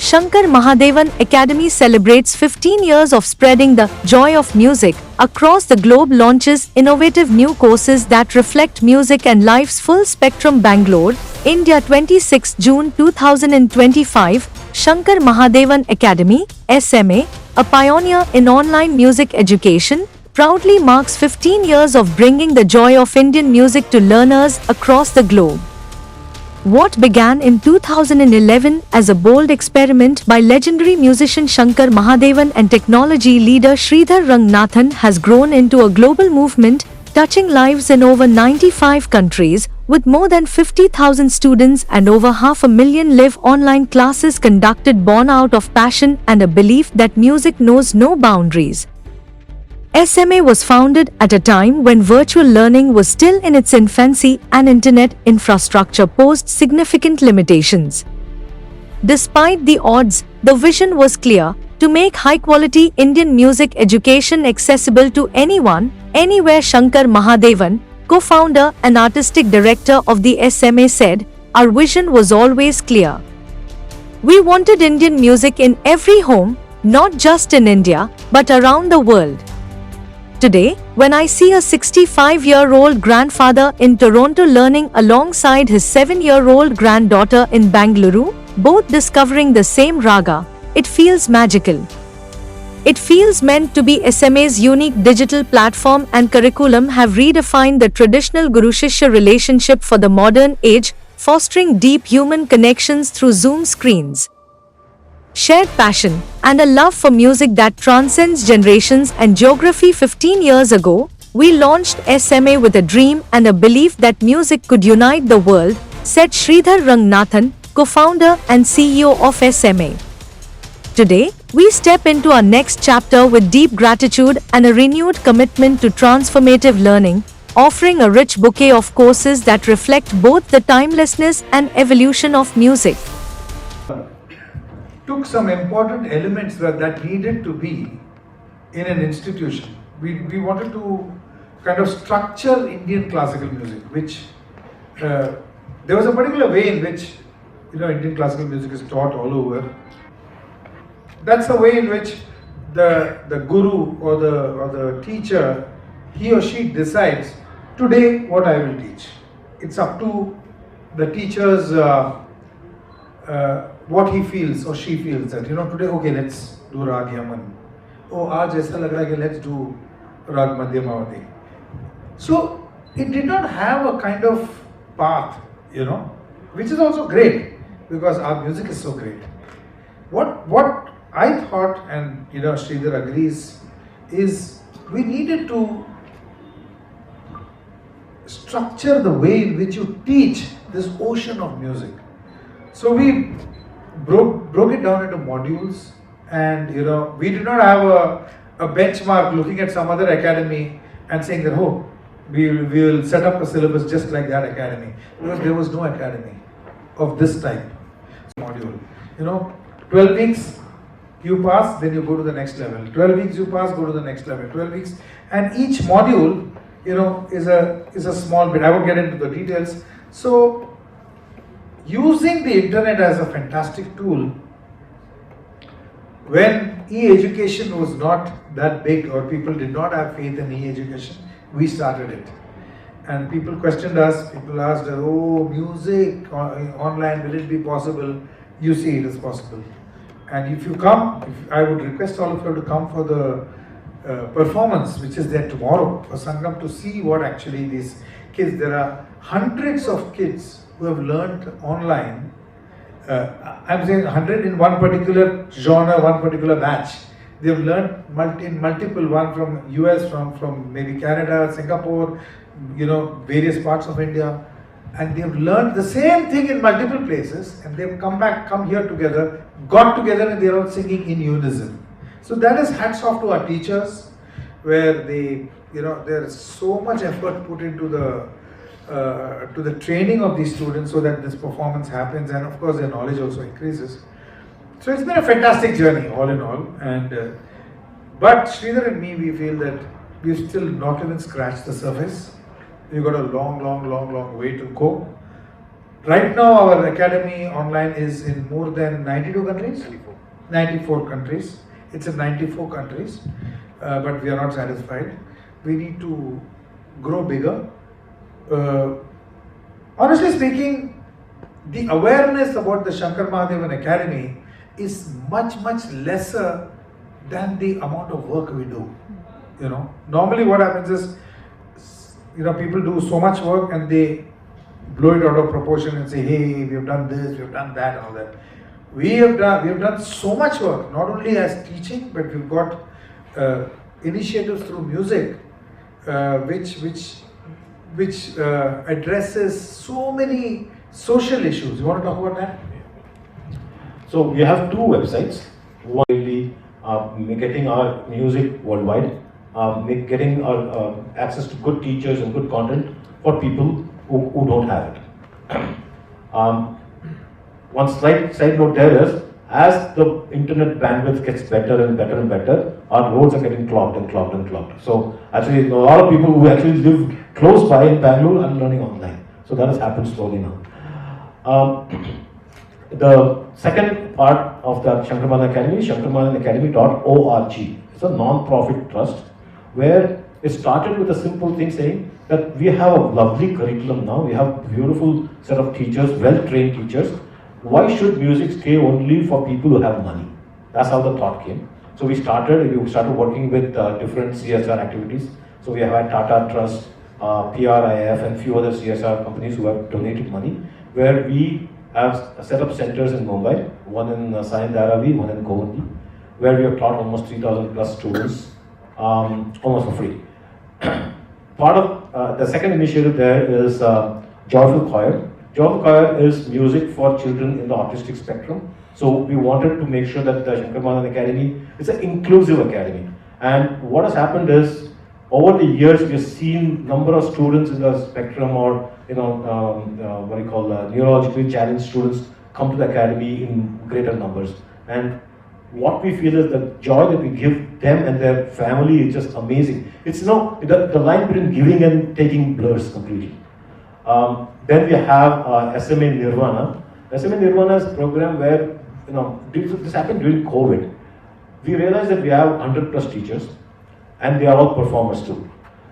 Shankar Mahadevan Academy celebrates 15 years of spreading the joy of music across the globe, launches innovative new courses that reflect music and life's full spectrum. Bangalore, India, 26 June 2025. Shankar Mahadevan Academy, SMA, a pioneer in online music education, proudly marks 15 years of bringing the joy of Indian music to learners across the globe. What began in 2011 as a bold experiment by legendary musician Shankar Mahadevan and technology leader Sridhar Ranganathan has grown into a global movement, touching lives in over 95 countries, with more than 50,000 students and over 500,000 live online classes conducted, born out of passion and a belief that music knows no boundaries. SMA was founded at a time when virtual learning was still in its infancy and internet infrastructure posed significant limitations. Despite the odds, the vision was clear: to make high-quality Indian music education accessible to anyone, anywhere. Shankar Mahadevan, co-founder and artistic director of the SMA, said, "Our vision was always clear. We wanted Indian music in every home, not just in India, but around the world." Today, when I see a 65-year-old grandfather in Toronto learning alongside his 7-year-old granddaughter in Bengaluru, both discovering the same raga, it feels magical. It feels meant to be. SMA's unique digital platform and curriculum have redefined the traditional guru-shishya relationship for the modern age, fostering deep human connections through Zoom screens, shared passion, and a love for music that transcends generations and geography. 15 years ago, we launched SMA with a dream and a belief that music could unite the world, said Sridhar Ranganathan, co-founder and CEO of SMA. Today, we step into our next chapter with deep gratitude and a renewed commitment to transformative learning, offering a rich bouquet of courses that reflect both the timelessness and evolution of music. Took some important elements that needed to be in an institution. We wanted to kind of structure Indian classical music, which there was a particular way in which Indian classical music is taught all over. That's the way in which the guru or the teacher, he or she decides today what I will teach. It's up to the teacher's what he feels or she feels that today, okay, let's do rag yaman. Oh, aaj aisa lag raha hai, let's do rag madhyamavati. So it did not have a kind of path, which is also great because our music is so great. What I thought, and Sridhar agrees, is we needed to structure the way in which you teach this ocean of music. So we broke it down into modules, and we did not have a benchmark looking at some other academy and saying that, oh, we will set up a syllabus just like that academy, because there was no academy of this type. Module, 12 weeks you pass, then you go to the next level. 12 weeks you pass, go to the next level. 12 weeks, and each module is a small bit. I won't get into the details. So using the internet as a fantastic tool, when e-education was not that big or people did not have faith in e-education, we started it. And people questioned us, people asked us, oh, music online, will it be possible? You see, it is possible. And if you come, I would request all of you to come for the performance which is there tomorrow for Sangam, to see what actually these kids, there are hundreds of kids who have learned online. I'm saying 100 in one particular genre, one particular batch. They have learned in multiple, one from US, from maybe Canada, Singapore, various parts of India. And they have learned the same thing in multiple places, and they have come here together, got together, and they are all singing in unison. So that is hats off to our teachers, where they, there is so much effort put into to the training of these students so that this performance happens, and of course their knowledge also increases. So it's been a fantastic journey all in all, and but Sridhar and me, we feel that we've still not even scratched the surface. We've got a long way to go Right now, our academy online is in more than 92 countries? 94 countries. It's in 94 countries, but we are not satisfied. We need to grow bigger. Honestly speaking, the awareness about the Shankar Mahadevan Academy is much lesser than the amount of work we do. Normally what happens is, people do so much work and they blow it out of proportion and say, hey, we have done this, we have done that, and all that. We have done so much work, not only as teaching, but we've got initiatives through music, which addresses so many social issues. You want to talk about that? So we have two websites. One really getting our music worldwide, getting our access to good teachers and good content for people who don't have it. One side note there is, as the internet bandwidth gets better and better and better, our roads are getting clogged and clogged and clogged. So actually, a lot of people who actually live close by in Bangalore are learning online. So that has happened slowly now. The second part of the Shankar Mahadevan Academy, shankarmahadevanacademy.org. It's a non-profit trust where it started with a simple thing saying that we have a lovely curriculum now. We have a beautiful set of teachers, well-trained teachers. Why should music stay only for people who have money? That's how the thought came. So we started working with different CSR activities. So we have had Tata Trust, PRIF and few other CSR companies who have donated money, where we have set up centers in Mumbai, one in Sayan Dharavi, one in Govandi, where we have taught almost 3,000 plus students, almost for free. Part of the second initiative there is Joyful Choir. Joyful Choir is music for children in the autistic spectrum. So we wanted to make sure that the Shankar Mahadevan Academy is an inclusive academy. And what has happened is, over the years, we have seen number of students in the spectrum, or neurologically challenged students come to the academy in greater numbers. And what we feel is the joy that we give them and their family is just amazing. It's the line between giving and taking blurs completely. Then we have SMA Nirvana. SMA Nirvana is a program where, this happened during COVID. We realized that we have 100 plus teachers and they are all performers too.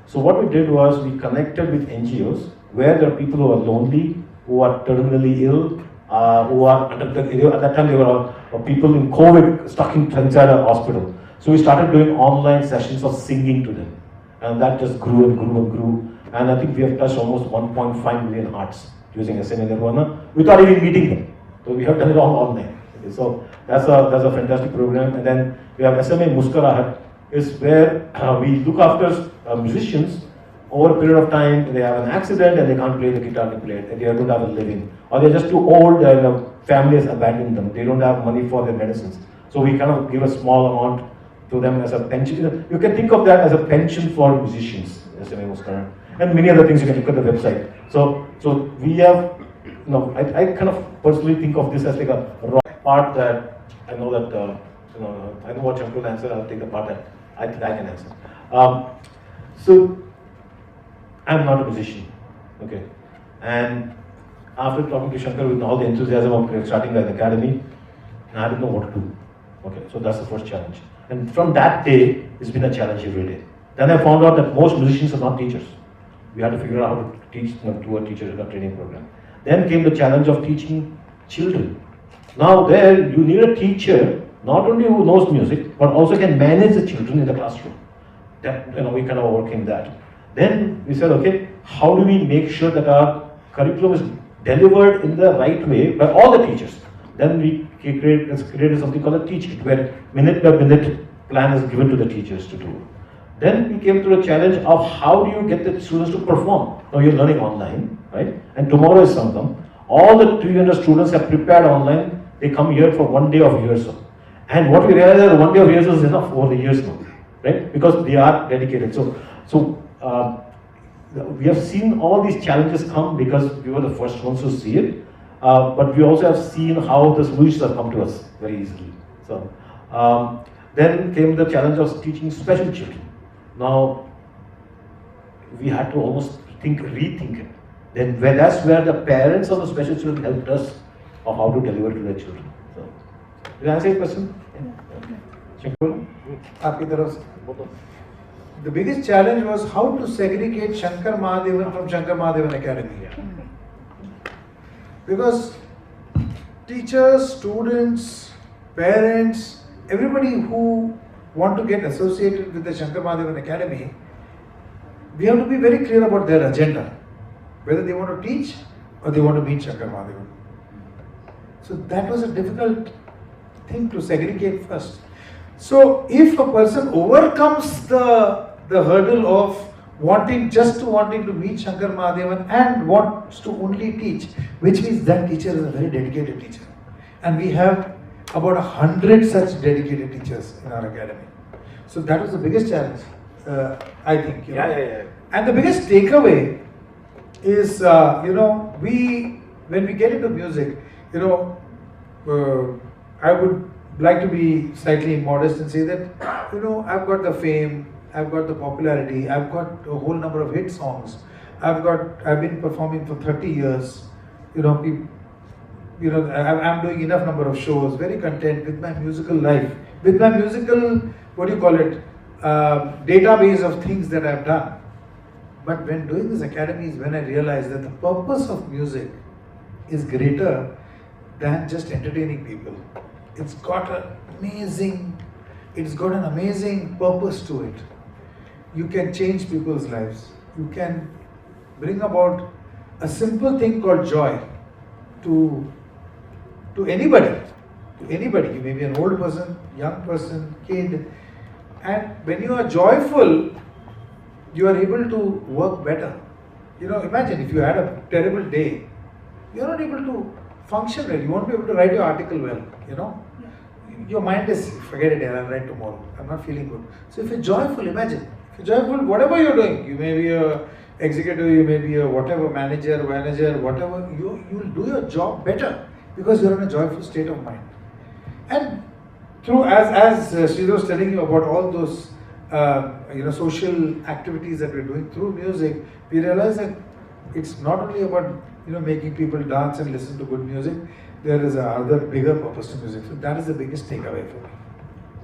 So what we did was we connected with NGOs where there are people who are lonely, who are terminally ill, who are at that time they were all people in COVID stuck inside a hospital. So we started doing online sessions of singing to them, and that just grew and grew and grew. And I think we have touched almost 1.5 million hearts using SMA Nirvana without even meeting them. So we have done it all online. Okay, so that's a fantastic program. And then we have SMA Muskarahat, is where we look after musicians over a period of time. They have an accident and they can't play the guitar they play, and they don't have a living, or they're just too old and the family has abandoned them. They don't have money for their medicines. So we kind of give a small amount to them as a pension. You can think of that as a pension for musicians, SMA Muskarahat. And many other things. You can look at the website. So we have, I kind of personally think of this as like a raw part that I know that, I know what Shankar will answer. I'll take the part that I think I can answer. So I'm not a musician, okay. And after talking to Shankar with all the enthusiasm of starting an academy, I didn't know what to do. Okay, so that's the first challenge. And from that day, it's been a challenge every day. Then I found out that most musicians are not teachers. We had to figure out how to teach to a teacher in a training program. Then came the challenge of teaching children. Now there, you need a teacher, not only who knows music, but also can manage the children in the classroom. That, we kind of working that. Then we said, okay, how do we make sure that our curriculum is delivered in the right way by all the teachers? Then we created something called a teach kit, where minute by minute plan is given to the teachers to do. Then we came to the challenge of how do you get the students to perform? Now you're learning online, right? And tomorrow is Sangam. All the 300 students have prepared online. They come here for 1 day of rehearsal. And what we realized is that 1 day of rehearsal is enough over the years now, right? Because they are dedicated. So we have seen all these challenges come because we were the first ones to see it. But we also have seen how the solutions have come to us very easily. So then came the challenge of teaching special children. Now, we had to almost rethink it. then that's where the parents of the special children helped us of how to deliver to their children. So, did I answer your question? Shankar? आपकी तरफ से. The biggest challenge was how to segregate Shankar Mahadevan from Shankar Mahadevan Academy. Because teachers, students, parents, everybody who want to get associated with the Shankar Mahadevan Academy, we have to be very clear about their agenda. Whether they want to teach or they want to meet Shankar Mahadevan. So that was a difficult thing to segregate first. So if a person overcomes the hurdle of wanting to meet Shankar Mahadevan and wants to only teach, which means that teacher is a very dedicated teacher. And we have about 100 such dedicated teachers in our academy. So that was the biggest challenge, I think. Yeah. And the biggest takeaway is, when we get into music, I would like to be slightly modest and say that, I've got the fame, I've got the popularity, I've got a whole number of hit songs, I've been performing for 30 years, I'm doing enough number of shows, very content with my musical life, with my musical, database of things that I've done. But when doing this academy is when I realized that the purpose of music is greater than just entertaining people. It's got an amazing purpose to it. You can change people's lives. You can bring about a simple thing called joy to anybody. To anybody. You may be an old person, young person, kid. And when you are joyful, you are able to work better. Imagine if you had a terrible day, you're not able to function well. You won't be able to write your article well. Your mind is, forget it, I'll write tomorrow. I'm not feeling good. So if you're joyful, imagine. If you're joyful, whatever you're doing, you may be a executive, you may be a whatever manager, whatever, you'll do your job better because you're in a joyful state of mind. And through, as Sridhar was telling you about all those social activities that we're doing through music, we realize that it's not only about making people dance and listen to good music. There is another bigger purpose to music. So that is the biggest takeaway for me.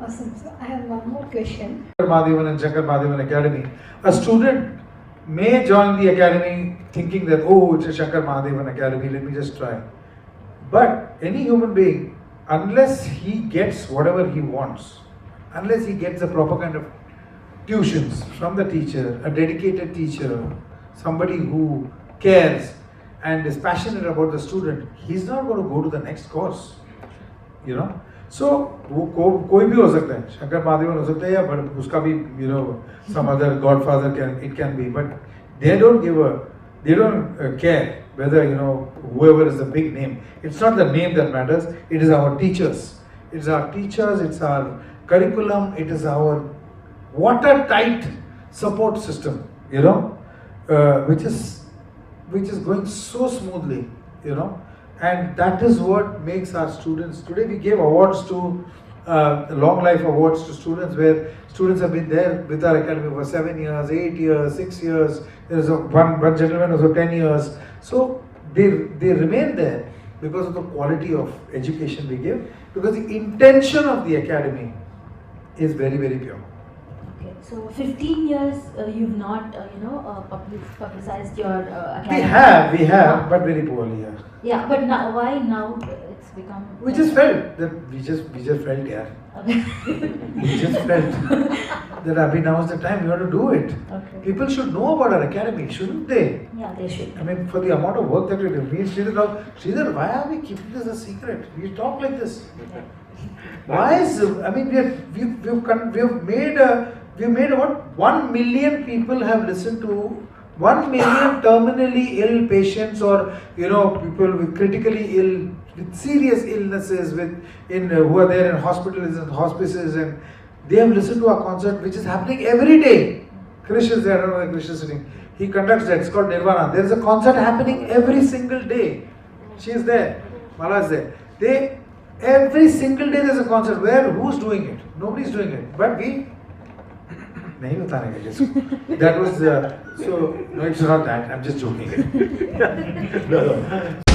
Awesome. So I have one more question. Shankar Mahadevan and Shankar Mahadevan Academy. A student may join the academy thinking that, it's a Shankar Mahadevan Academy, let me just try. But any human being, unless he gets whatever he wants, unless he gets the proper kind of tuitions from the teacher, a dedicated teacher, somebody who cares and is passionate about the student, he's not going to go to the next course. So कोई भी हो सकता है, Shankar Mahadevan हो सकता है, या but उसका भी some other godfather can be, but they don't care whether whoever is the big name. It's not the name that matters. It is our teachers. It's our teachers. It's our curriculum. It is our watertight support system. Which is going so smoothly, and that is what makes our students. Today we gave awards to long life awards to students, where students have been there with our academy for 7 years, 8 years, 6 years. There is one gentleman who was 10 years. So they remain there because of the quality of education we give, because the intention of the academy is very, very pure. Okay, so 15 years you've not, publicized your academy. We have, but very poorly. Yeah, but now, why now it's become? We just felt that we just felt, yeah. Okay. We just felt that Abhi, now is the time we have to do it. Okay. People should know about our academy, shouldn't they? Yeah, they should. I mean, for the amount of work that we do. Me and Sridhar, why are we keeping this a secret? We talk like this. Yeah. Why is, we've made what? 1 million people have listened to, 1 million terminally ill patients, or people with critically ill, with serious illnesses, who are there in hospitals and hospices, and they have listened to our concert, which is happening every day. Krish is there, I don't know where Krish is sitting. He conducts that. It's called Nirvana. There is a concert happening every single day. She is there. Mala is there. Every single day there is a concert. Who's doing it? Nobody's doing it. But नहीं बताने का किसी. That was so. No, it's not that. I'm just joking. No, no.